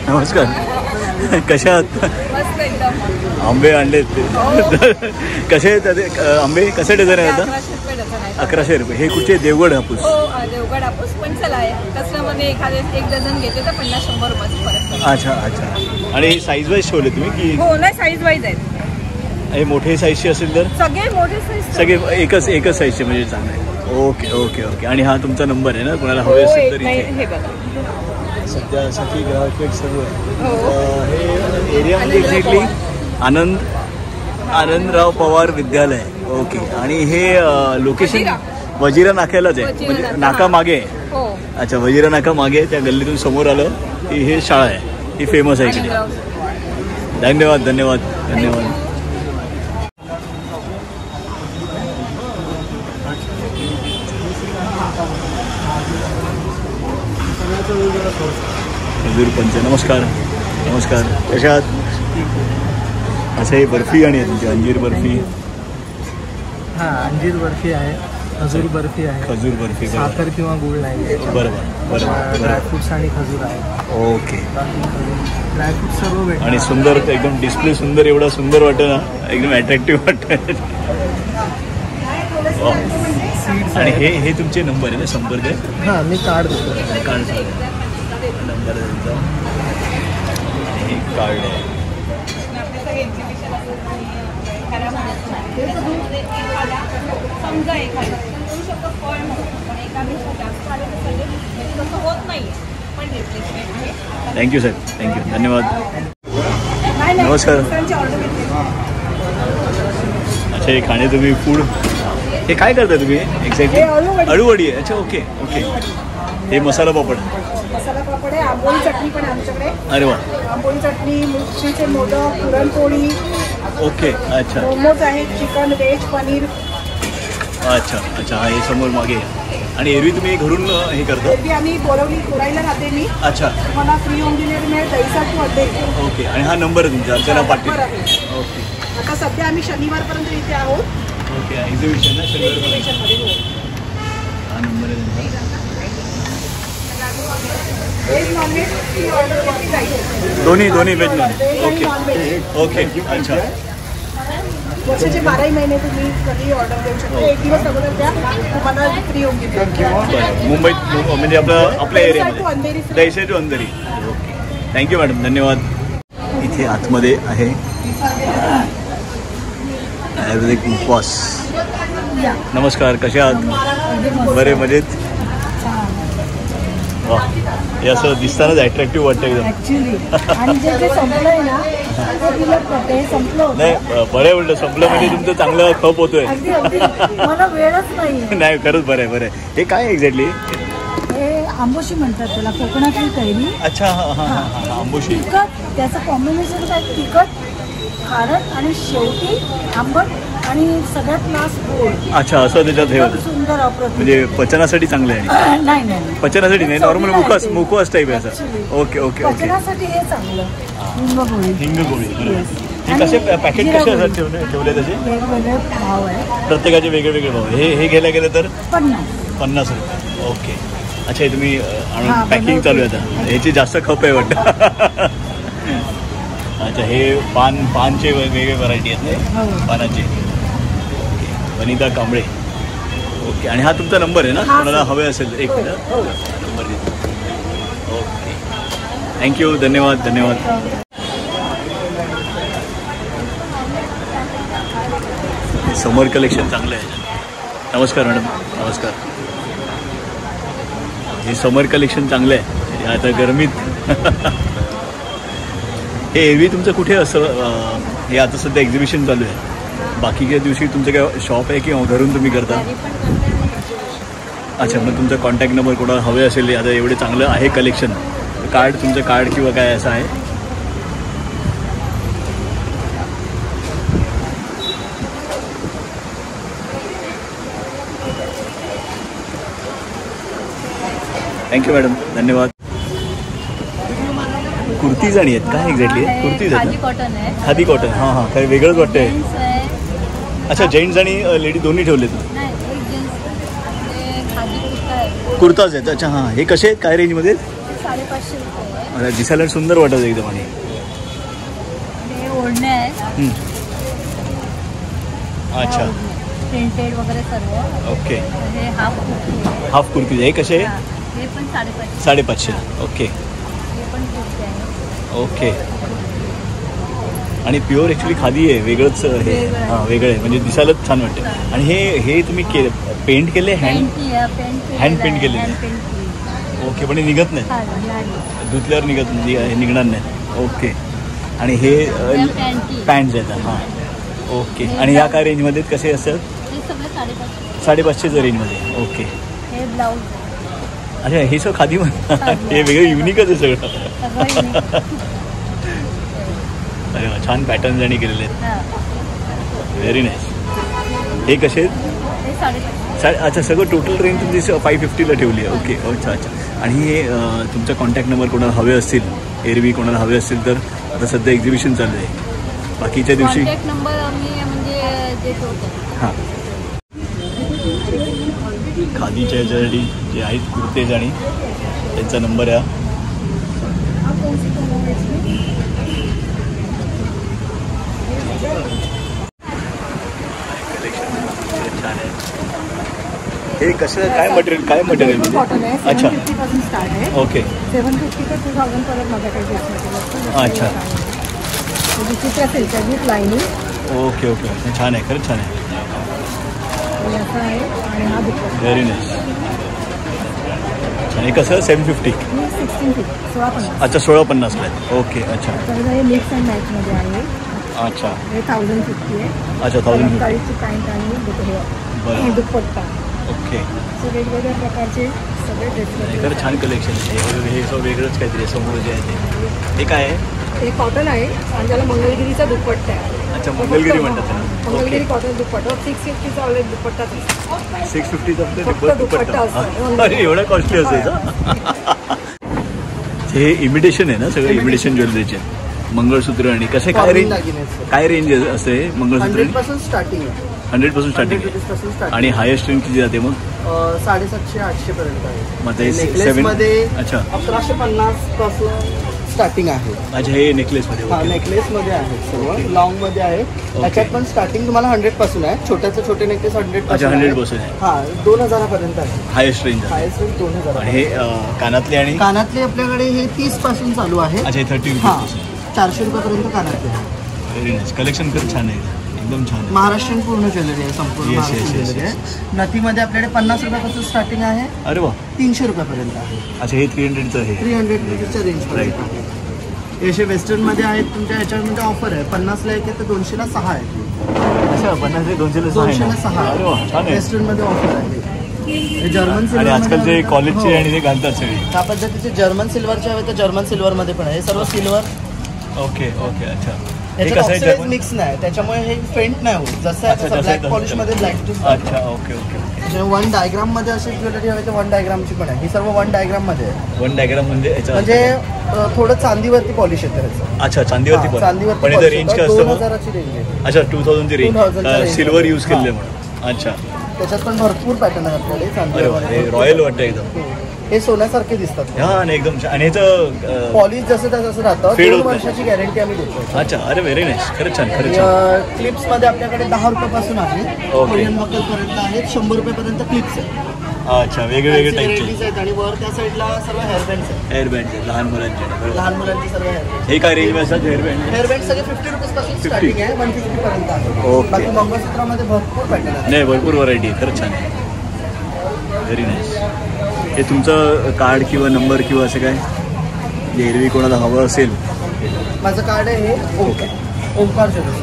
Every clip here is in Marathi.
नमस्कार. कशा आहात? मस्त एकदम. आंबे आणलेत ते. कसे आहेत आंबे? कसे डझन आहे आता? 1100 रुपये. हे कुठचे? देवगड हापूस. हो, देवगड हापूस. पण चला आहे कस्टमरने एखादे 1 डझन घेते तर 50-100 रुपयाचा फरक पडतो. अच्छा अच्छा. आणि हे साईज वाईज ठेवले तुम्ही की? हो, नाही साईज वाईज आहेत. हे मोठे साईजचे असेल तर? सगळे मोठे साईज. सगळे एकच साईजचे म्हणजे चांगले आहे. Okay okay okay. आणि हा तुमचा नंबर आहे ना, कोणाला हवे असेल तर इथे? हे बघा सध्यासाठी ग्राहक सर्व हो. हे एरियामध्ये एक्झॅक्टली आनंदराव पवार विद्यालय. ओके. आणि हे लोकेशन वजिरा नाक्यालाच आहे, म्हणजे नाका मागे आहे. हो. अच्छा, वजिरा नाका मागे त्या गल्लीतून समोर आलं की हे शाळा आहे, ही फेमस आहे इकडे. धन्यवाद धन्यवाद धन्यवाद. हजूर पंच. नमस्कार नमस्कार. कशा आहात? अच्छा, ही बर्फी आणि आहे तुमची अंजीर बर्फी. हां, अंजीर बर्फी आहे, खजूर बर्फी आहे. खजूर बर्फी. साखर किंवा गुळ नाही. बरोबर बरोबर. ड्रायफ्रुट्स आणि खजूर आहे. ओके. ड्रायफ्रूट सर्व भेटतात. आणि सुंदर एकदम डिस्प्ले सुंदर, एवढा सुंदर वाटतं ना, एकदम अट्रॅक्टिव्ह वाटतं. आणि हे तुमचे नंबर आहे ना, संपर्क आहे? हां, मी कार्ड देतो. कार्ड नंबर आहे तुमचा. हे कार्ड आहे. थँक्यू सर, थँक्यू, धन्यवाद. नमस्कार. अच्छा, हे खाणे तुम्ही फूड हे काय करता तुम्ही एक्झॅक्टली? अळूवडी आहे. अच्छा, ओके ओके. हे मसाला पापड. मसाला पापड आहे. आंबोळी चटणी पण आहे आमच्याकडे. अरे वा. आंबोळी चटणी, मिरचीचे मोदक, पुरणपोळी. ओके. अच्छा. मोमोज आहेत, चिकन, व्हेज, पनीर. अच्छा अच्छा. हा, हे समोर मागे. आणि एरवी तुम्ही घरून हे करता? एरवी आम्ही बोरवली कोरायला राहते मी. अच्छा. मला फ्री होम डिलिव्हरी मिळेल. दैसाट मध्ये. ओके. आणि हा नंबर आहे तुमचा? अर्चना पाटील. ओके. आता सध्या आम्ही शनिवारपर्यंत इथे आहोत. ओके. एक्झिबिशन ना शनिवार. हा नंबर आहे तुमचा. व्हेज नॉनव्हेज ची ऑर्डर केली जाईल. दोन्ही व्हेज नॉन. Okay okay. अच्छा. वर्षाचे 12 महिने तुम्ही कधी ऑर्डर देऊ शकता. एक दिवस अगोदर द्या, तुम्हाला फ्री होम डिलिव्हरी. मुंबईत म्हणजे आपल्या एरियामध्ये Dahisar to Andheri. Okay. Thank you madam, धन्यवाद. इथे आतमध्ये आहे आयुर्वेदिक उपवास. नमस्कार. कशा आहात? बरे, मजेत? वा, हे असं दिसतानाच अट्रॅक्टिव्ह वाटतं एकदम. नाही, बरं उलट संपलं म्हणजे तुमचं चांगलं खप होतोय. मला वेळच नाही. नाही, खरंच बरं आहे बरं आहे. हे काय एक्झॅक्टली? हे आंबोशी म्हणतात त्याला, कोकणातली कैरी. अच्छा. हां हां हां. आंबोशी. तिखट, त्याचं कॉम्बिनेशन काय? तिखट, खारट आणि शेवटी आंबट आणि सगळ्यात लास्ट गोड. अच्छा, असं त्याच्यात हे होतं. सुंदर अप्रतिम. म्हणजे पचनासाठी चांगलं आहे? नाही, पचनासाठी नाही, नॉर्मल मुखवास टाईप आहे असं. Okay okay okay. पचनासाठी हे चांगलं. हिंगगोळी. हिंगगोळी. हे कसे पॅकेट कसे असतात ठेवले त्याचे? वेगवेगळे भाव आहे, प्रत्येकाचे वेगळे वेगळे भाव. हे घ्यायला गेलं तर 50 रुपये. ओके. अच्छा, हे तुम्ही आणून पॅकिंग चालू आहे आता. ह्याची जास्त खप आहे वाटतं. अच्छा, हे पानचे वेगवेगळे व्हरायटी आहेत पानाचे. ओके. वनिता कांबळे. ओके. आणि हा तुमचा नंबर आहे ना, कोणाला हवे असेल एक मिनिट नंबर देतो. ओके. थँक्यू, धन्यवाद धन्यवाद. समर कलेक्शन चांगलं आहे. नमस्कार मॅडम. नमस्कार. हे समर कलेक्शन चांगलं आहे आता गरमीत. हे एरवी तुमचं कुठे असं हे आता सध्या एक्झिबिशन चालू आहे? बाकीच्या दिवशी तुमचं काय शॉप आहे किंवा घरून तुम्ही करता? अच्छा, मग तुमचा कॉन्टॅक्ट नंबर कोणाला हवे असेल, आता एवढे चांगलं आहे कलेक्शन, कार्ड, तुमचं कार्ड किंवा काय असं आहे? थँक्यू मॅडम, धन्यवाद. कुर्तीज आणि आहेत काय एक्झॅक्टली? कुर्तीज आहेत, खादी कॉटन. हां हां, काही वेगळंच वाटतंय. अच्छा, जेंट्स आणि लेडी दोन्ही ठेवलेत? कुर्ताज आहेत. अच्छा हां, हे कसे आहेत, काय रेंजमध्ये? 550 रुपये. मला दिसायला सुंदर वाटत एकदम. आणि हे ओढणे आहेत. अच्छा प्रिंटेड वगैरे सर्व. ओके. हे हाफ कुर्ती हे कसे? हे पण 550. 550. ओके हे पण कुर्ती आहे. ओके. आणि प्युअर ॲक्च्युली खादी आहे, वेगळंच हे. हां वेगळं आहे, म्हणजे दिसायलाच छान वाटतं. आणि हे तुम्ही पेंट केले? हँड पेंट केले? ओके. पण हे निघत नाही, धुतल्यावर निघणार नाही. ओके. आणि हे पॅन्ट येतात. हां ओके. आणि ह्या काय रेंजमध्ये कसे असतात? 550च्या रेंजमध्ये. ओके. हे ब्लाऊज. अच्छा हे सगळं खादी म्हणतात. हे वेगळं युनिकच आहे सगळं. अरे वा, छान पॅटर्न्स आणि केलेले आहेत. Very nice. हे कसे आहेत? अच्छा सगळं टोटल रेंज तुमची 550ला ठेवली आहे. ओके. अच्छा अच्छा. आणि हे तुमचा कॉन्टॅक्ट नंबर कोणाला हवे असतील, एरवी कोणाला हवे असतील तर आता सध्या एक्झिबिशन चालू आहे, बाकीच्या दिवशी कॉन्टॅक्ट नंबर आम्ही म्हणजे देतो. हां खादीच्या याच्यासाठी जे आहेत कुर्तेज आणि त्यांचा नंबर आहे. छान आहे. हे कसं काय मटेरियल कॉटन आहे. अच्छा 750 पासून स्टार्ट आहे. ओके. 750 ते 2000 पर्यंत माझ्याकडे ड्रेस मटेरियल. अच्छा. विचित्र सिल्क आहे विथ लाईनिंग. Okay okay. छान आहे, खरंच छान आहे. असं आहे. आणि हा दुपट्टा व्हेरी नाईस. आणि कसं 750? 1650. अच्छा 1650ला आहे. ओके. अच्छा. तर हे मिक्स अँड मॅचमध्ये आहे. अच्छा. हे 1050 आहे. अच्छा 1050. काळीची पॅन्ट आणि दुपट्टा. ओके. सो वेगवेगळ्या प्रकारचे सगळे ड्रेस. खरं छान कलेक्शन आहे. हे सगळं वेगळंच काहीतरी समोर जे आहे ते काय आहे? हे कॉटन आहे आणि त्याला मंगलगिरीचा दुपट्टा आहे. अच्छा मंगलगिरी म्हणतात. मंगलगिरी कॉटन दुपट्टा 650चा ऑलरेडी दुपट्टा. 650चा दुपट्टा. अरे एवढा कॉस्टली असायचं. हे इमिटेशन आहे ना सगळं? इमिटेशन ज्वेलरीचे मंगळसूत्र. आणि कसे काय रेंज असते मंगळसूत्र? 100% स्टार्टिंग आहे. 100% स्टार्टिंग. आणि हायेस्ट रेंज किती जाते मग? 750-800 पर्यंत आहे. मग ते नेकलेसमध्ये 1150 पासून स्टार्टिंग आहे. अच्छा हे नेकलेसमध्ये? नेकलेसमध्ये आहे सर्व. लॉंग मध्ये आहे. त्याच्यात पण स्टार्टिंग तुम्हाला 100 पासून आहे. छोट्याचे छोटे नेकलेस 100 अच्छा 100% आहे. हा 2000 पर्यंत आहे हायेस्ट रेंज. Highest range 2000. आणि हे कानातले? आणि कानातले आपल्याकडे हे 30 पासून चालू आहे. अच्छा 30 हां 400 रुपयापर्यंत कानातले. Very nice. कलेक्शन खरंच छान आहे, एकदम छान. महाराष्ट्रीयन पूर्ण ज्वेलरी आहे. संपूर्ण महाराष्ट्रीयन ज्वेलरी आहे. नथीमध्ये आपल्याकडे 50 रुपयापासून स्टार्टिंग आहे. अरे वा. 300 रुपयापर्यंत आहे. अच्छा हे 300चं आहे. 300च्या रेंजपर्यंत आहे. हे वेस्टर्नमध्ये आहेत. तुमच्या ह्याच्यामध्ये ऑफर आहे. 50ला एक आहे तर 200ला 6 आहे. अच्छा 50 ते 200ला 6. अरे वा छान आहे. वेस्टर्नमध्ये ऑफर आहे. हे जर्मन सिल्वर. आणि आजकाल जे कॉलेजचे आणि ते घालतात सगळे त्या पद्धतीचे जर्मन सिल्वरचे हवे तर जर्मन सिल्वरमध्ये पण आहे. हे सर्व सिल्वर. Okay okay. अच्छा त्याच्यात ऑक्सिडाइज मिक्स नाही, त्याच्यामुळे हे फेंट नाही होत. जसं आहे तसं ब्लॅक पॉलिशमध्ये ब्लॅक. अच्छा ओके ओके. 1 डायग्राम मध्ये अशी ज्वेलरी हवी तर 1 डायग्रामची पण आहे. ही सर्व 1 डायग्राम मध्ये आहे. 1 डायग्राम म्हणजे थोडं चांदीवरती पॉलिश येतं त्याचं. अच्छा चांदीवरती. चांदीवरती पण इथं रेंज काय असतं? 2000ची रेंज आहे. अच्छा 2000ची रेंज. सिल्वर यूज केले म्हणून. अच्छा त्याच्यात पण भरपूर पॅटर्न आहे आपल्याकडे चांदी. रॉयल वाटतं एकदम. हे सोन्यासारखे दिसतात. हा आणि एकदम. आणि ह्याचं पॉलिश जसं तसं राहतं. 2 वर्षाची गॅरंटी आम्ही देतो. अच्छा अरे व्हेरी नाईस. खरंच छान खरंच छान. क्लिप्स मध्ये आपल्याकडे 10 रुपयापासून आहे. कोरियन मकल पर्यंत आहेत. 100 रुपयापर्यंत क्लिप्स आहे. अच्छा वेगवेगळे टाईपचे आहेत. आणि वर त्या साईडला सर्व हेअरबँड्स आहेत. हेअरबँड लहान मुलांचे. लहान मुलांची सर्व हेअरबँड. हे काय रेंज असतात हेअरबँड? हेअरबँड सगळे 50 रुपीजपासून स्टार्टिंग आहे. 150 पर्यंत आहे. ओके. बाकी मंगळसूत्रामध्ये भरपूर पॅटर्न आहे. नाही भरपूर व्हरायटी आहे. खरंच छान आहे. Very nice. हे तुमचं कार्ड किंवा नंबर किंवा असं काय जे एरवी कोणाला हवं असेल? माझं कार्ड आहे हे ओंकार ज्वेलर्स.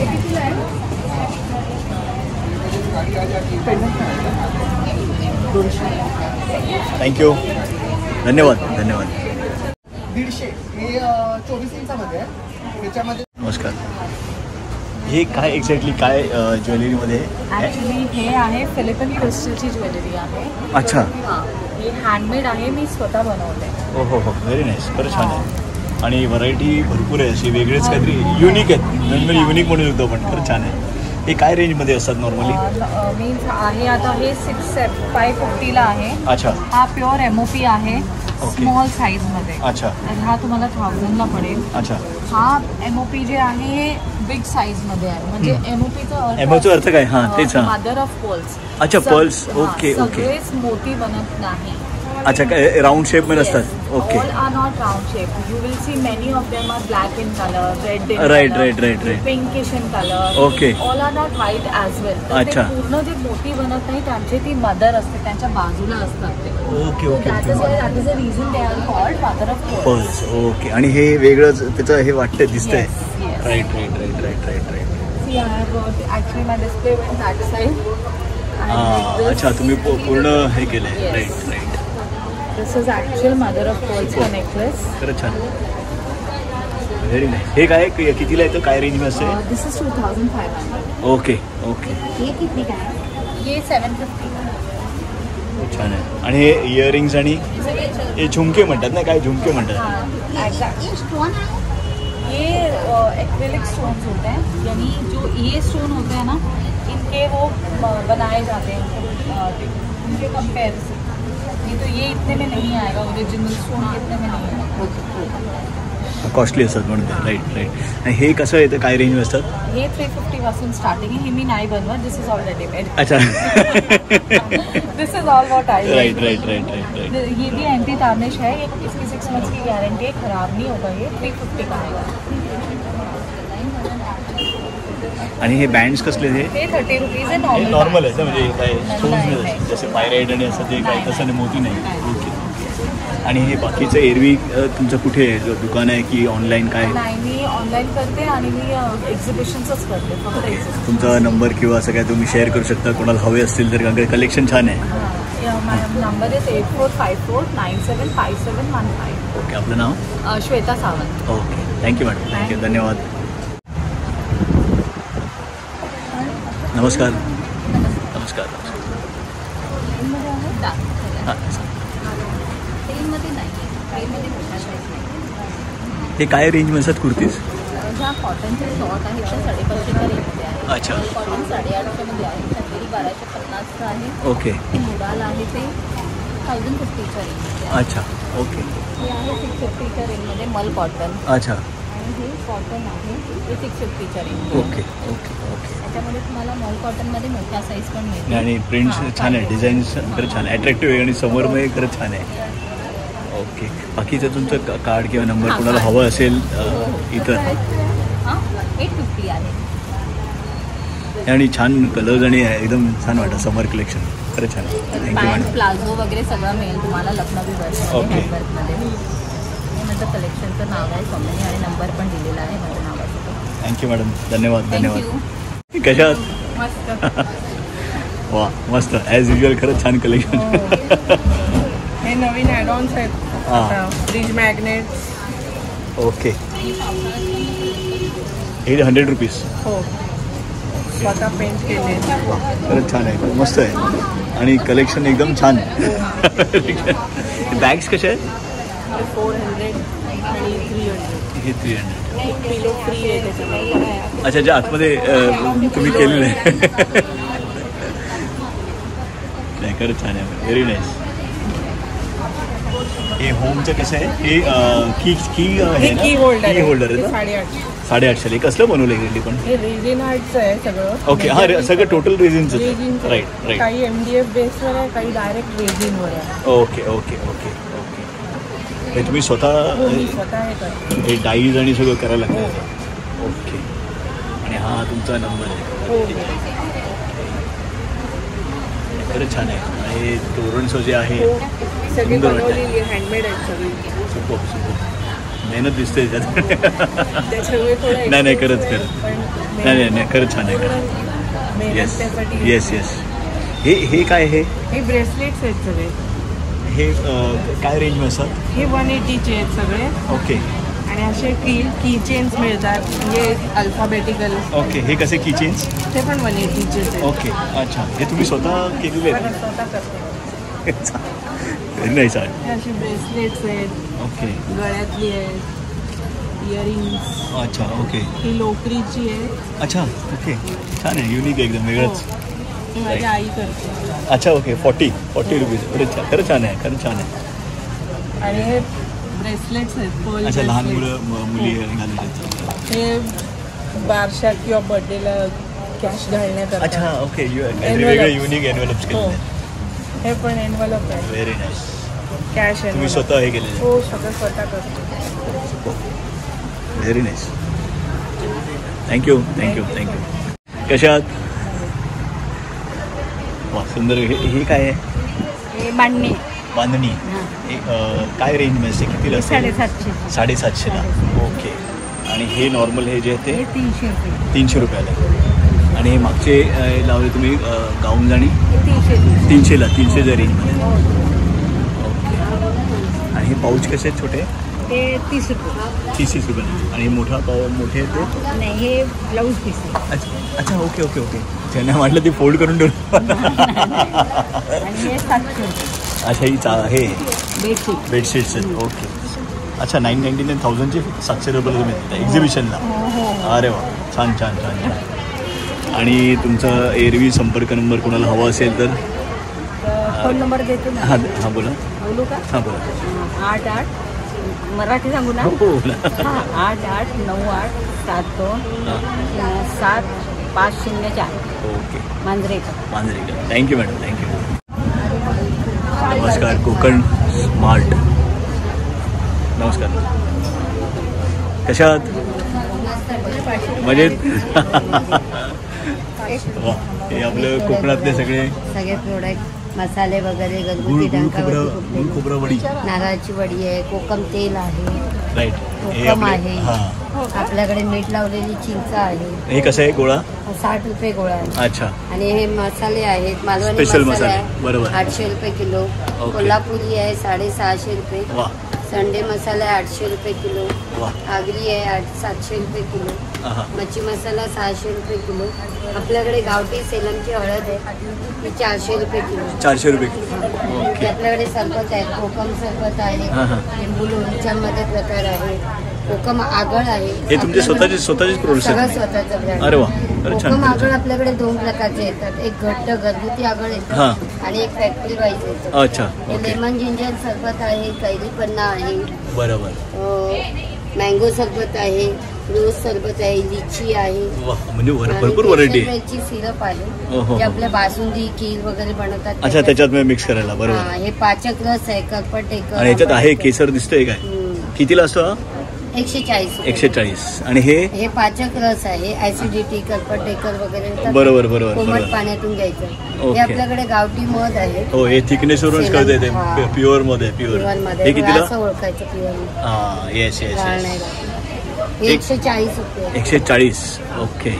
थँक्यू. धन्यवाद धन्यवाद. 150 हे 24 इंचामध्ये आहे. त्याच्यामध्ये नमस्कार. हे काय एक्झॅक्टली काय ज्वेलरीमध्ये? ॲक्च्युली हे आहे फिलिपिन क्रिस्टलची ज्वेलरी आहे. अच्छा. हां हे हँडमेड आहे. मी स्वतः बनवले. हो हो हो. Very nice. खरंच छान आहे. आणि व्हरायटी भरपूर आहे. अशी वेगळेच काहीतरी युनिक आहेत. नॉर्मली युनिक म्हणू शकतो पण खरंच छान आहे. हे काय रेंजमध्ये असतात नॉर्मली? मीन्स आहे आता हे 550ला आहे. अच्छा. हा प्युअर MOP आहे. ओके. स्मॉल साईज मध्ये. अच्छा तर हा तुम्हाला 1000 ला पडेल. अच्छा. हा MOP जे आहे हे बिग साईज मध्ये आहे. म्हणजे एमओचा अर्थ काय? हां तेच. हां मदर ऑफ पर्ल्स. अच्छा पर्ल्स. Okay okay. सगळेच मोती बनत नाही. अच्छा काय राऊंड शेप मध्ये असतात. Okay. All are not round shape. You will see many of them are black in color, red in Right, color, right. pinkish in color. Okay. All are not white as well. तर अच्छा. ते पूर्ण जे मोती बनत नाही त्यांची ती मदर असते, त्यांच्या बाजूला असतात ते. Okay okay That is the reason they are called mother of pearls. Pearls. Okay. आणि हे वेगळंच त्याचं हे वाटतं दिसतंय. Yes, yes. Right. See, I have got actually my display went that side. And अच्छा तुम्ही पूर्ण हे केलंय. Yes. Right. This is actual mother of pearls का necklace. खरंच छान. Very nice. हे काय कितीला येतं? काय रेंज मध्ये असते? This is 2500. ओके. ये कितने का है? ये 750. छान आहे. आणि हे इयरिंग्स आणि हे झुमके म्हणतात ना? काय झुमके म्हणतात? हाँ, exactly. ये एक्रेलिक स्टोन्स होते हैं. यानी जो ये स्टोन होते हैं ना, इनके वो बनाए जाते हैं उनके कंपेयर से. नहीं तो ये इतने में नहीं आएगा. ओरिजिनल स्टोन इतने में नहीं आएगा. कॉस्टली असतात म्हणून. राईट. आणि हे कसं येतं? काय रेंज असतात? हे 350 पासून स्टार्टिंग आहे. हे मी नाही बनवत. This is all readymade. अच्छा. This is all what I. Right. ये भी एंटी टार्निश है. ये इसकी 6 मंथ्स की गारंटी है. खराब नहीं होगा. ये 350 का आएगा. आणि हे बँड्स कसले? हे 30 रुपीज आहे. नॉर्मल आहे म्हणजे काय स्टोन्स जसे पायराइड आणि असं ते काय तसं नाही, मोती नाही. ओके. आणि हे बाकीचं एरवी तुमचं कुठे आहे? दुकान आहे की ऑनलाईन काय? नाही, मी ऑनलाईन करते आणि मी एक्झिबिशन्सच करते फक्त. एक्झिबिशन. तुमचा नंबर किंवा असं काय तुम्ही शेअर करू शकता कोणाला हवे असतील तर? कारण कलेक्शन छान आहे. माझा नंबर आहे 8454975715. ओके. आपलं नाव? Shweta Sawant. Okay. Thank you madam. Thank you. धन्यवाद. नमस्कार. हां. हे काय रेंजमध्ये असतात कुर्तीज? ज्या कॉटनचे शॉर्ट आहेत त्या 550च्या रेंजमध्ये आहे. अच्छा. कॉटन 850मध्ये आहे. चंदेरी 1250चं आहे. ओके. मुडाल आहे ते 1050च्या रेंजमध्ये आहे. अच्छा. ओके. हे आहे 650च्या रेंजमध्ये मल कॉटन. अच्छा. आणि हे कॉटन आहे ते 650च्या रेंजमध्ये. ओके. त्याच्यामध्ये तुम्हाला मॉल कॉटनमध्ये मोठा साईज पण मिळते. आणि प्रिंट्स छान आहे. डिझाईन्स खरंच छान आहे. अट्रॅक्टिव्ह आहे आणि समोरमध्ये खरंच छान आहे. ओके. बाकीचं तुमचं कार्ड किंवा नंबर कोणाला हवं असेल इतर? हां 850 आहे. आणि छान कलर्स आणि एकदम छान वाटतं. समर कलेक्शन खरंच छान. Thank you pant madam. प्लाझो वगैरे सगळं मिळेल तुम्हाला लखनवी ओके. वर्कमध्ये. हे माझं कलेक्शनचं नाव आहे कंपनी आणि नंबर पण दिलेला आहे माझ्या नावाचं. Thank you madam. धन्यवाद. थँक्यू. कशा? मस्त. वा मस्त ॲज युजल. खरंच छान कलेक्शन. हे नवीन ॲडॉन्स आहेत. हां. Fridge magnet. ओके. हे 100 रुपीज. हो. स्वतः पेंट केले. खरंच छान आहे. मस्त आहे. आणि कलेक्शन एकदम छान. बॅग्स कशा आहेत? 400 आणि 300. हे 300. पिलो फ्री आहे त्याच्यामध्ये. अच्छा. ज्या आतमध्ये तुम्ही केलेलं आहे. नाही खरंच छान आहे. Very nice. हे होमचं कसं आहे? हे की होल्डर की होल्डर आहे. 850. 850. कसलं बनवलं आहे पण? हे रेझिन आर्टचं आहे सगळं. ओके. हां सगळं टोटल रेझिनचं. रेझिनचं. राईट. काही MDF बेसवर आहे, काही डायरेक्ट रेझिनवर आहे. ओके. हे तुम्ही स्वतः मी स्वतः हे करते. हे डाईज आणि सगळं करायला लागतं. ओके. आणि हा तुमचा नंबर आहे. हो. खरंच छान आहे. आणि तोरणचं जे आहे सगळी सुंदर वाटतं. बनवलेली हँडमेड आहेत सगळी. सुपर. मेहनत दिसते त्याच्यात. त्याच्यामुळे थोडं नाही खरंच पण नाही खरंच छान आहे. मेहनत त्यासाठी. येस. हे काय? हे ब्रेसलेट्स आहेत सगळे. हे काय रेंजमध्ये असतात? हे 180चे आहेत सगळे. ओके. आणि असे की चेन्स मिळतात म्हणजे अल्फाबेटिकल. ओके. हे कसे की चेन्स? ते पण 180चेच आहेत. ओके. अच्छा. हे तुम्ही स्वतः केलेले आहेत? स्वतः करते. व्हेरी नाईस आहे. हे असे ब्रेसलेट्स आहेत. ओके. गळ्यातली आहेत. इयरिंग्स. अच्छा. ओके. ही लोकरीची आहे. अच्छा. ओके. छान आहे. युनिक एकदम वेगळंच. ही माझी आई करते. अच्छा. ओके. 40 रुपीज. खरंच छान आहे. आणि हे ब्रेसलेट्स आहेत पर्ल अच्छा, लहान bracelets. मुलं मुली घालतात. हे बारशात किंवा बर्थडेला कॅश घालण्याकरता. अच्छा, ओके. Envelopes. वेगळे युनिक एनवेलप्स हो, केले. हे पण एनवलप आहे. Very nice. कॅश तुम्ही एनवलप. स्वतः हे केलेलं. हो, सगळं स्वतः करतो. Very nice. थँक्यू. कशा आहात? वा, सुंदर. हे काय आहे? हे मांडणी बांधणी. काय रेंज मध्ये कितीला असेल? 750. 750ला. ओके. आणि हे नॉर्मल हे जे आहे हे ते 300 रुपये. 300 रुपयाला. आणि हे मागचे लावले तुम्ही गाऊन आणि हे 300. 300ला. 300च्या रेंजमध्ये. ओके. आणि हे पाऊच कसे आहेत छोटे? ते 30 रुपये. 30 रुपये. आणि मोठे आहेत ते? नाही, हे ब्लाऊज पीस आहे. अच्छा. ओके. त्यांना म्हटलं ते फोल्ड करून ठेवलं. आणि हे 700 रुपये. अच्छा, ही हे बेडशीट. बेडशीट्स आहेत. ओके. अच्छा, 999 1000चे 700 रुपयाला तुम्ही देता एक्झिबिशनला. अरे वा, छान. आणि तुमचा एरवी संपर्क नंबर कोणाला हवा असेल तर फोन नंबर देतो ना. हां बोला. बोलू का? हां बोला. 88 मराठी सांगू ना. हो बोला. 8898 72 7504. ओके. मांजरेकर. Thank you madam. नमस्कार. कोकण स्मार्ट. नमस्कार. कशा आहात? मजेत. वा, हे आपलं कोकणातले सगळे प्रोडक्ट मसाले वगैरे गुळ घरगुती खोबरं वडी, नारळाची वडी आहे, कोकम तेल आहे, राईट. हे कोकम आपले आहे. हां. आपल्याकडे मीठ लावलेली चिंच आहे. हे कसं आहे गोळा? 60 रुपये गोळा आहे. अच्छा. आणि हे मसाले आहेत, मालवणी स्पेशल मसाले मसाले. आहे, बरोबर. 800 रुपये किलो. ओके. कोल्हापुरी आहे 650 रुपये. वा. संडे मसाला आहे 800 रुपये किलो. वा. आगरी आहे 700 रुपये किलो. हां. मच्छी मसाला 600 रुपये किलो. आपल्याकडे गावठी सेलमची हळद आहे, ती 400 रुपये किलो. 400 रुपये. आणि ओके. आपल्याकडे सरबत आहे, कोकम सरबत आहे, हां. लिंबू लोणच्यामध्ये प्रकार आहे, कोकम आगळ आहे. हे तुमचे स्वतःचेच प्रोडक्ट्स सगळं आहेत? स्वतःचं brand. अरे वा. अरे छान. कोकम आगळ आपल्याकडे 2 प्रकारचे येतात, एक घट्ट घरगुती आगळ येतात हां. आणि एक फॅक्टरी वाईज येतात. अच्छा. हे ओके. लेमन जिंजर सरबत आहे, कैरी पन्ना आहे, बरोबर. मँगो सरबत आहे, रोज सरबत आहे, लिची आहे. वा, म्हणजे आणि भरपूर व्हरायटी आहे. केशरची सिरप आहे, ओहो. जे आपल्या बासुंदी खीर वगैरे बनवतात. अच्छा, त्याच्यात मिक्स करायला. बरोबर. हां, हे पाचक रस आहे, करपटेकर. आणि याच्यात आहे केसर दिसतंय काय? कितीला असतो हा? 140 रुपये. 140. आणि हे पाचक रस आहे, ऍसिडिटी करपटेकर वगैरे येतात. बरोबर. कोमट पाण्यातून घ्यायचं. ओके. हे आपल्याकडे गावठी मध आहे. हो, हे थिकनेस वरूनच कळते ते. हां. प्युअर मध्ये प्युअर. प्युअरमध्ये हे कितीला? असं ओळखायचं प्युअर. हां. येस. हे 140 रुपये. 140. ओके.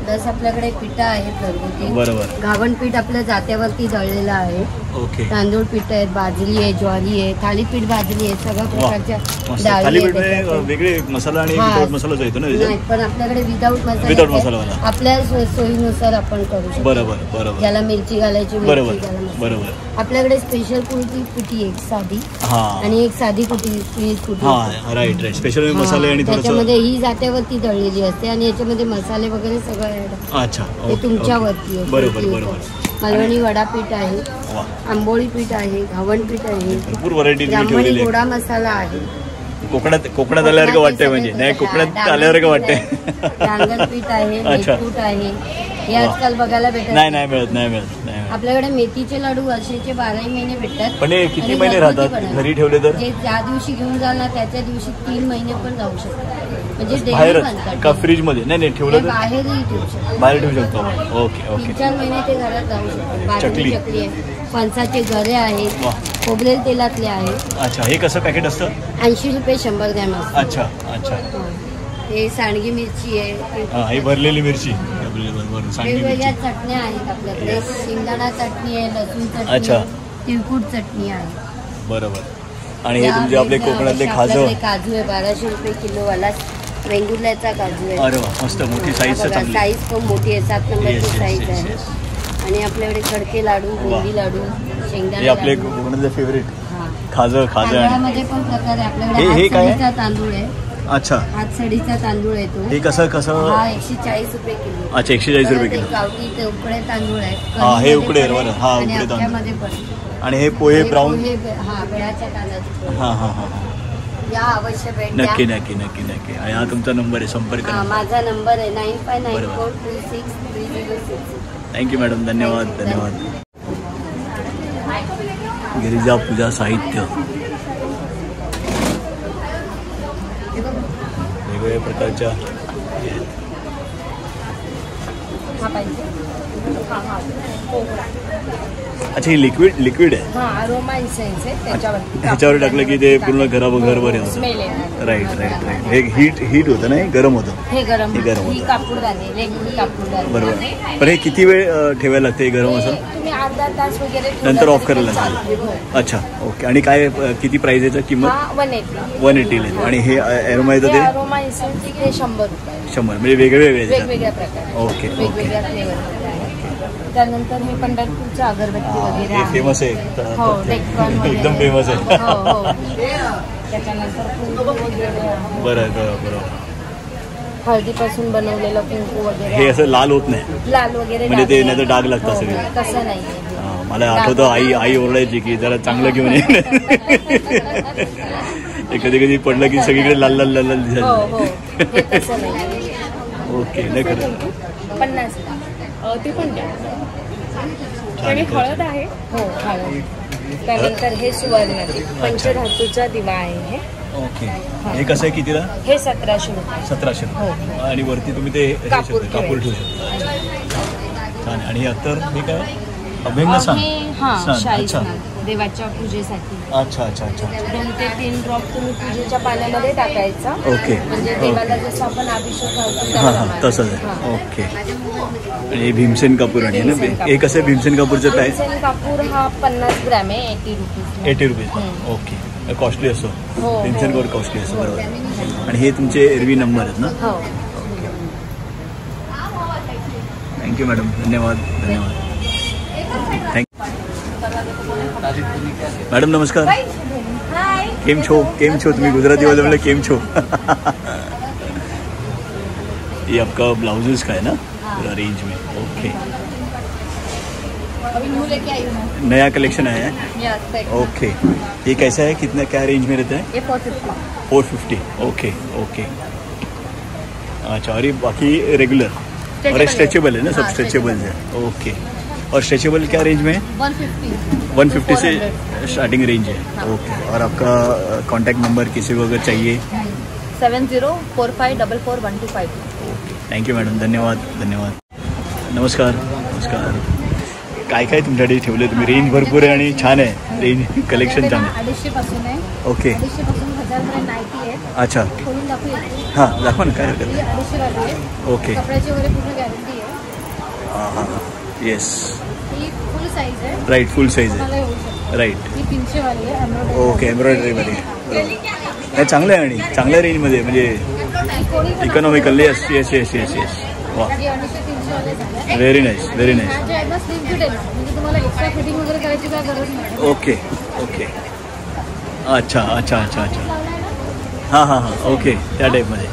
प्लस आपल्याकडे पिठा आहेत घरगुती. बरोबर. घावण पीठ आपल्या जात्यावरती दळलेलं आहे. ओके. तांदूळ पीठ आहेत, बाजरी आहे, ज्वारी आहे, थालीपीठ भाजरी आहे, सगळ्या प्रकारच्या मस्त. डाळी थालीपीठ आहेत त्याच्यात. वेगळे मसाला आणि हां. विदाउट मसालाच येतो ना नाही, त्याच्यात? पण आपल्याकडे विदाऊट Without मसालावाला. आपल्या सोयीनुसार आपण करू शकतो. बरोबर. ज्याला मिरची घालायची बरोबर. मिरची, ज्याला मसाला. बरोबर. आपल्याकडे स्पेशल कुटी एक साधी हां. आणि एक साधी कुटी कुटी. हां. राईट. स्पेशल हां, मसाले आणि त्याच्यामध्ये थोडंसं. ही जात्यावरती दळलेली असते आणि याच्यामध्ये मसाले वगैरे सगळं ऍड. अच्छा. ते तुमच्यावरती आहे. बरोबर. मालवणी वडापीठ आहे, वा, आंबोळी पीठ आहे, घावण पीठ आहे, भरपूर व्हरायटी तुम्ही ब्राह्मणी ठेवलेली आहे. गोडा मसाला आहे. कोकणात आल्यासारखं वाटतंय. म्हणजे नाही, कोकणात आल्यासारखं वाटतंय. डांगर पीठ आहे, अच्छा. मेथकूट आहे. हे आजकाल बघायला भेटत नाही मिळत. आपल्याकडे मेथीचे लाडू वर्षाचे 12 महिने भेटतात. पण हे किती आणि महिने घरगुती राहतात पण आहे. घरी ठेवले तर? जे ज्या दिवशी घेऊन जाल ना त्याच्या दिवशी 3 महिने पण जाऊ शकतात. म्हणजे daily बाहेरच बनतात. का फ्रीज मध्ये? नाही ठेवलं तर बाहेरही ठेवू शकतो. बाहेर ठेवू शकतो. ओके. 3-4 महिने ते घरात जाऊ शकतात. बाजरी चकली. चकली आहे, फणसाचे गरे आहेत, वा. खोबरेल तेलातले आहेत. अच्छा. हे कसं पॅकेट असतं? 80 रुपये 100 ग्रॅम असतं. अच्छा. हे सांडगी मिरची आहे. हां, ही भरलेली मिरची. सांडगी वेगवेगळ्या मिरची. चटण्या आहेत आपल्याकडे. शेंगदाणा चटणी आहे, लसूण चटणी अच्छा. आहे, तिळकुट चटणी आहे. बरोबर. आणि हे तुमचे आपले कोकणातले खाजं. आपल्याकडे काजू आहे 1200 रुपये किलो वाला. वेंगुर्ल्याचा काजू आहे. अरे वा, मस्त. मोठी साईज चांगली. साईज पण मोठी आहे, 7 नंबरची Yes, साईज yes, आहे. yes. आणि आपल्याकडे खडके लाडू, बुंदी लाडू, हे शेंगदाणे आपले लाडू. कोकणातले फेवरेट हां. खाजं आणि तांदळामध्ये पण प्रकार आहे आपल्याकडे. हे काय आहे? हातसडीचा तांदूळ आहे. अच्छा. हातसडीचा तांदूळ आहे तो. हे कसं हा 140 रुपये किलो. अच्छा. 140 रुपये परत एक किलो. गावठी ते उकडे तांदूळ आहे. हा, हे कणीमध्ये उकडे पण बरं. आहे हा, आणि उकडे तांदूळ. आपल्यामध्ये पण. आणि हे पोहे ब्राऊन. हा बेळाच्या तांदळाचे. हां हां हां हां. या अवश्य भेट द्या. नक्की नक्की नक्की नक्की. आणि हा तुमचा नंबर आहे, संपर्क करा. माझा नंबर आहे 9594263066. थँक्यू मॅडम, धन्यवाद धन्यवाद. गिरिजा पूजा साहित्य, वेगवेगळ्या प्रकारच्या. अच्छा, ही लिक्विड आहे. ह्याच्यावर टाकलं की ते पूर्ण घरभर येतं. Right right right. हे हीट होतं ना, गरम होतं. हे गरम होतं. बरोबर. पण हे किती वेळ ठेवायला लागते गरम असं? अर्धा तास वगैरे नंतर ऑफ करायला लागेल. अच्छा ओके. आणि काय किती प्राइस याचं किंमत? 180 आणि हे एरोमा येतं ते 100 म्हणजे वेगवेगळ्या प्रकार. Okay okay. त्यानंतर हे पंढरपूरच्या अगरबत्ती वगैरे हे फेमस आहे. हो, डेक्कन एकदम फेमस आहे. त्याच्यानंतर कुंकू वगैरे. बरं बरं बरं. हळदीपासून बनवलेलं कुंकू वगैरे. हे असं लाल होत नाही? लाल वगैरे म्हणजे ते नाही तर डाग लागतात सगळे. तसं नाही. मला आठवतं आई ओरडायची की जरा चांगलं घेऊन ये. कधी कधी पडलं की सगळीकडे लाल लाल लाल लाल दिसायचं. ओके. नाही करत 50 ते पण द्या. हळद आहे. हो हळद. त्यानंतर हे सुवर्ण पंचधातूचा दिवा आहे हे. ओके. हे कसं आहे कितीला? हे 1700 रुपये. 1700. आणि वरती तुम्ही ते कापूर ठेवू शकता. छान. आणि अत्तर हे काय? अभ्यंग स्नान. अच्छा. देवाच्या पूजेसाठी. अच्छा अच्छा अच्छा. 2 ते 3 ड्रॉप तुम्ही पूजेच्या पाण्यामध्ये टाकायचा. ओके. म्हणजे देवाला जसं आपण अभिषेक करतो तसंच आहे. ओके. आणि हे भीमसेन कापूर आणि ना हे कसं आहे भीमसेन कापूरचं काय? भीमसेन कापूर हा 50 ग्रॅम आहे. 80 रुपीज. ओके. कॉस्टली असतो भीमसेन कापूर, कॉस्टली असतो. बरोबर. आणि हे तुमचे एरवी नंबर आहेत ना? हो. थँक्यू मॅडम, धन्यवाद धन्यवाद. मैडम नमस्कार. केम छो तुम्हें गुजराती वाले बोले केम छो. ये आपका ब्लाउजेस का है ना रेंज में? ओके. अभी न्यू लेके आई हूँ. नया कलेक्शन आया है. ओके. ये कैसा है, कितना क्या रेंज में रहता है? ये 450. Okay okay. अच्छा. और ये बाकी रेगुलर और स्ट्रेचेबल है ना, सब स्ट्रेचेबल है. ओके. और स्ट्रेचेबल क्या रेंज में है? 150 से स्टार्टिंग रेंज है. ओके. और आपका कांटेक्ट नंबर किसी को अगर चाहिए? 7045441252. ओके. थँक्यू मॅडम, धन्यवाद धन्यवाद. नमस्कार नमस्कार. काय काय तुमच्याकडे ठेवले तुम्ही? रेंज भरपूर आहे आणि छान आहे. रेंज कलेक्शन छान आहे. 250 पासून आहे. ओके. 250 पासून 1000 पर्यंत नाईटी आहे. अच्छा. खोलून दाखवूया. हां दाखवा ना, काय हरकत नाही. 250 वाली आहे. ओके. कपड्याची वगैरे पूर्ण गॅरंटी आहे. हां हां येस. ही फुल साईज आहे. राईट, फुल साईज आहे. मला येऊ शकते. राईट. ही 300 वाली आहे. एम्ब्रॉयडरी. ओके. एम्ब्रॉयडरीमध्ये नाही, चांगलं आहे आणि चांगल्या रेंजमध्ये, म्हणजे economical. Yes yes yes yes yes. वा, 250-300 वाले झाले. Very nice very nice. जे आहे ना स्लीव फिट आहे, म्हणजे तुम्हाला एक्स्ट्रा फिटिंग वगैरे करायची काय गरज नाही. Okay okay. अच्छा अच्छा अच्छा अच्छा. हां हां हां. ओके. त्या टाईपमध्ये.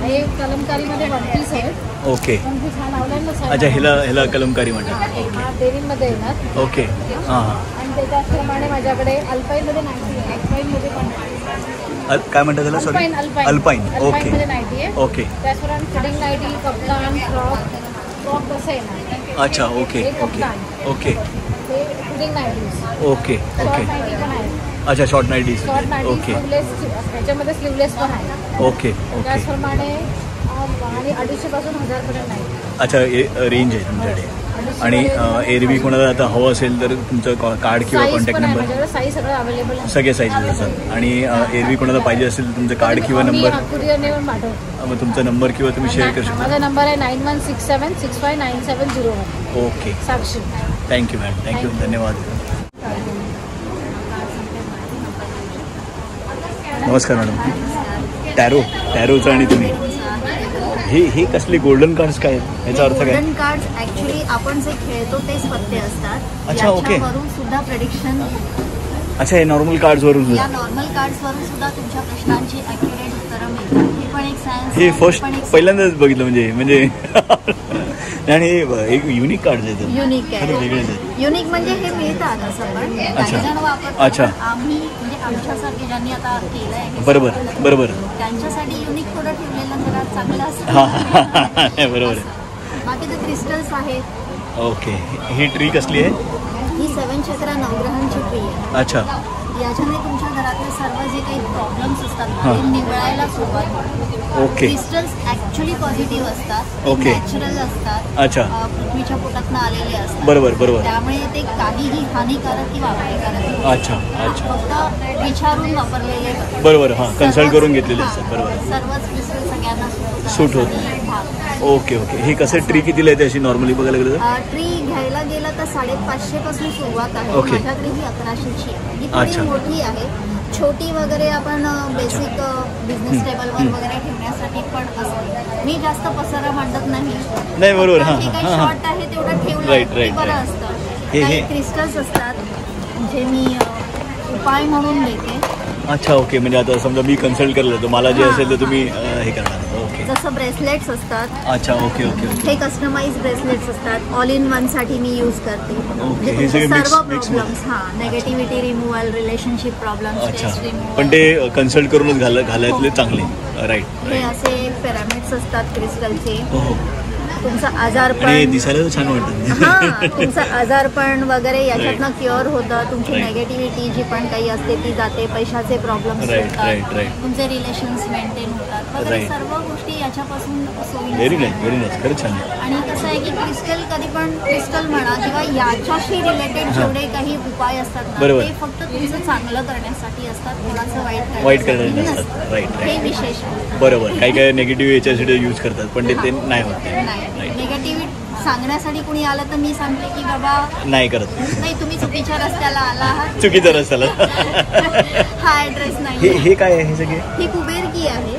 हे कलमकारीमध्ये 1 पीस आहे. ओके. पण ते छान आवडेल ना. अच्छा. ह्याला कलमकारी म्हणतात. हा डेनिममध्ये येणार. ओके. हां हां. आणि त्याच्याप्रमाणे माझ्याकडे अल्पाईनमध्ये नाईटी आहे. अल्पाईनमध्ये पण काय म्हणतात त्याला? सॉरी. अल्पाईन. ओके अल्पाईनमध्ये नाईटी आहे. ओके. त्याचप्रमाणे फिटिंग नाईटी, कप्तान, फ्रॉक कसं येणार. अच्छा. Okay okay okay. ते fitting nighty. Okay short okay. Nighty पण आहे. अच्छा. Short nighties. Short nighty okay sleeveless, त्याच्यामध्ये स्लीवलेस पण आहे. Okay okay. त्याचप्रमाणे आणि 250 पासून 1000 पर्यंत नाही. अच्छा. रेंज आहे तुमच्याकडे. आणि एरवी कोणाला आता हवं असेल तर तुमचं कार्ड किंवा कॉन्टॅक्ट नंबर? साईज सगळं अवेलेबल आहे. सगळे साईजेस असतात. आणि एरवी कोणाला पाहिजे असेल तर तुमचं कार्ड किंवा नंबर? कुरिअरने पण पाठवतो. मग तुमचा नंबर किंवा तुम्ही शेअर करू शकता? माझा नंबर आहे 9167659701. ओके. साक्षी. थँक्यू मॅम, थँक्यू, धन्यवाद. नमस्कार मॅडम. टॅरोचं आणि तुम्ही हे कसले गोल्डन कार्ड्स काय आहेत? याचा अर्थ काय? गोल्डन कार्ड्स ऍक्च्युली आपण जे खेळतो तेच पत्ते असतात. अच्छा. ओके. याच्यावरून सुद्धा प्रेडिक्शन. अच्छा. हे नॉर्मल कार्ड्सवरून या नॉर्मल कार्ड्सवरून सुद्धा तुमच्या प्रश्नांची ऍक्युरेट उत्तरं मिळतात. हे पण एक सायन्स. हे पहिल्यांदाच बघितलं म्हणजे आणि एक युनिक कार्ड येतं. युनिक आहे. वेगळेच आहे. युनिक म्हणजे हे मिळतात असं पण काही जण वापरतात. अच्छा. आम्ही म्हणजे आमच्यासारखे ज्यांनी आता केलं आहे बरोबर त्यांच्यासाठी युनिक थोडं ठेवलेलं जरा चांगलं असतं. हां बरोबर आहे. बाकी ते क्रिस्टल्स आहेत. ओके. ही ट्री कसली आहे? ही 7 चक्रा नवग्रहांची ट्री आहे. अच्छा. याच्याने तुमच्या घरातले सर्व जे काही प्रॉब्लेम्स असतात ते निवळायला सुरुवात होते. ओके. क्रिस्टल्स ऍक्च्युली पॉझिटिव्ह असतात. ओके. नॅचरल असतात. अच्छा. पृथ्वीच्या पोटातनं आलेले असतात. बरोबर त्यामुळे ते काहीही हानिकारक किंवा अपायकारक नाही. अच्छा. फक्त विचारून वापरलेले बरोबर. हां, कन्सल्ट करून घेतलेले असतात. बरोबर. सर्वच क्रिस्टल सगळ्यांना सूट होत. ओके. हे कसं ट्री कितीला येते अशी नॉर्मली बघायला गेलं? ट्री घ्यायला गेलं तर 550 पासून सुरुवात आहे. ओके. माझ्याकडे ही 1100ची आहे. ही अच्छा. थोडी मोठी आहे. छोटी वगैरे आपण बेसिक बिझनेस टेबलवर वगैरे ठेवण्यासाठी पण असते. मी जास्त पसारा मांडत नाही. बरोबर. हां जे काही शॉर्ट आहे तेवढं ठेवलं राईट, की बरं असतं. काही क्रिस्टल्स असतात जे मी उपाय म्हणून देते. अच्छा. ओके. म्हणजे आता समजा मी कन्सल्ट केलं तर मला जे असेल तर तुम्ही हे करणार. ओके. जसं ब्रेसलेट्स असतात. अच्छा. ओके. हे कस्टमाइज ब्रेसलेट्स असतात. ऑल इन वन साठी मी यूज करते. ओके. हे सगळे सर्व mix problems negativity removal, relationship problems, अच्छा. Stress removal. पण ते कन्सल्ट करूनच घालायतले चांगले. राईट. हे असे पिरॅमिड्स असतात क्रिस्टलचे. हो. तुमचं आणि आजारपण दिसायला तर छान वाटतं. हां, तुमचं आजारपण वगैरे याच्यातनं क्युअर होतं. तुमची नेगेटिव्हिटी जी पण काही असते ती जाते. पैशाचे प्रॉब्लेम्स राईट. तुमचे रिलेशन्स मेंटेन होतात वगैरे सर्व गोष्टी याच्यापासून व्हेरी नाईस. खरंच छान आहे. आणि कसं आहे की क्रिस्टल कधी पण क्रिस्टल म्हणा किंवा याच्याशी रिलेटेड जेवढे काही उपाय असतात ना बरोबर. ते फक्त तुमचं चांगलं करण्यासाठी असतात. कोणाचं वाईट करण्यासाठी नसतात. राईट. हे विशेष आहे. बरोबर. काही निगेटिव्ह याच्यासाठी यूज करतात पण ते नाही होत. निगेटिव्ह सांगण्यासाठी कुणी आलं तर मी सांगते की बाबा नाही करत. नाही, तुम्ही चुकीच्या रस्त्याला आला आहात. चुकीचा रस्त्याला. हा ऍड्रेस नाही. हे काय आहे हे सगळे? ही कुबेरकी आहे.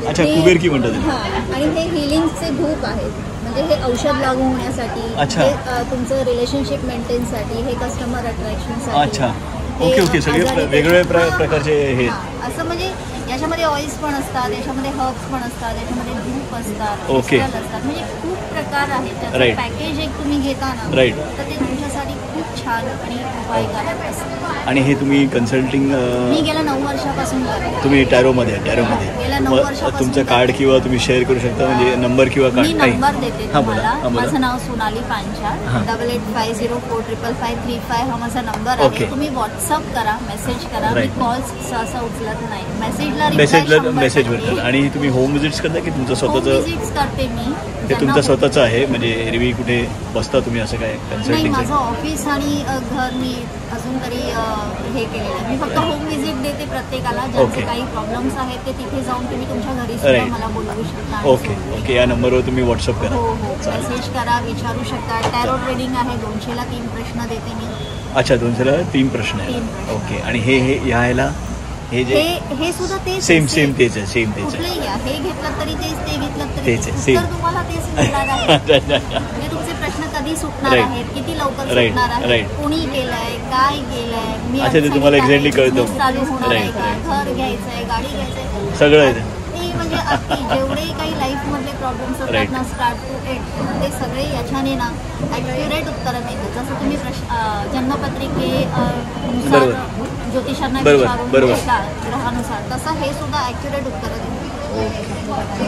अच्छा. कुबेरकी म्हणतात. हां. आणि हे हिलिंगचे धूप आहेत. म्हणजे हे औषध लागू होण्यासाठी. अच्छा. हे तुमचं रिलेशनशिप मेंटेनसाठी. हे कस्टमर अट्रॅक्शनसाठी. अच्छा. ओके. सगळे वेगवेगळे प्रकारचे हे. असं म्हणजे याच्यामध्ये ऑइल्स पण असतात, याच्यामध्ये हर्ब्स पण असतात, याच्यामध्ये धूप असतात, ओके. क्रिस्टल असतात. म्हणजे खूप प्रकार आहेत. त्याचं राईट. पॅकेज एक तुम्ही घेता ना राईट. तर ते तुमच्यासाठी खूप छान आणि उपायकारक असतं. आणि हे तुम्ही कन्सल्टिंग मी गेल्या 9 वर्षापासून करते. तुम्ही टॅरोमध्ये गेल्या 9 वर्षापासून तुमचं कार्ड किंवा तुम्ही शेअर करू शकता म्हणजे नंबर किंवा मी कार्ड काही. नंबर देते हां, बोला. तुम्हाला. हां, बोला. माझं नाव सोनाली पांचाळ. 8850455535 हा माझा नंबर ओके. आहे. तुम्ही व्हॉट्सअप करा, मेसेज करा. मी राईट. कॉल्स सहसा उचलत नाही. मेसेजवर आणि तुम्ही होम विजिट्स करता की तुमचं स्वतःचं? विजिट्स करते मी. ते तुमचं स्वतःचं आहे म्हणजे एरवी कुठे बसता तुम्ही असं काय नाही, कन्सल्टिंग? माझं ऑफिस आणि घर मी अजून तरी हे केलेलं आहे. मी फक्त होम विजिट देते प्रत्येकाला. ज्यांचे काही प्रॉब्लेम्स आहेत ते तिथे जाऊन तुम्ही तुमच्या घरी सुद्धा मला बोलवू शकता. ओके. या नंबरवर तुम्ही व्हॉट्सअप करा. हो. मेसेज करा, विचारू शकता. टॅरो ट्रेडिंग आहे. 200ला 3 प्रश्न देते मी. अच्छा. 200ला 3 प्रश्न आहे. 3 प्रश्न. ओके. आणि हे ह्याला हे जे हे सुद्धा तेच सेम तेच आहे. कुठलंही घ्या. हे घेतलं तरी तेच, ते घेतलं तरी तेच आहे, same. तर तुम्हाला तेच मिळणार आहे. म्हणजे तुमचे प्रश्न कधी सुटणार Right. आहेत, किती लवकर Right. सुटणार आहेत, Right. कोणी केलंय, काय केलंय, मी अच्छा, ते तुम्हाला exactly कळतं. चालू होणार आहे Right, का, घर घ्यायचंय, गाडी घ्यायचंय, सगळं आहे ते. ते म्हणजे अगदी जेवढे काही लाईफ मधले प्रॉब्लेम्स असतात Right. ना स्टार्ट टू एंड ते सगळे याच्याने ना ॲक्युरेट उत्तरं मिळतात. जसं तुम्ही जन्मपत्रिके नुसार ज्योतिषांना विचारून घेता ग्रहानुसार, तसं हे सुद्धा ॲक्युरेट उत्तरं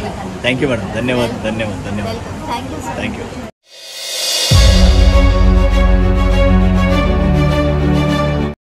देतात. Thank you madam. धन्यवाद. वेलकम. Thank you sir. थँक्यू.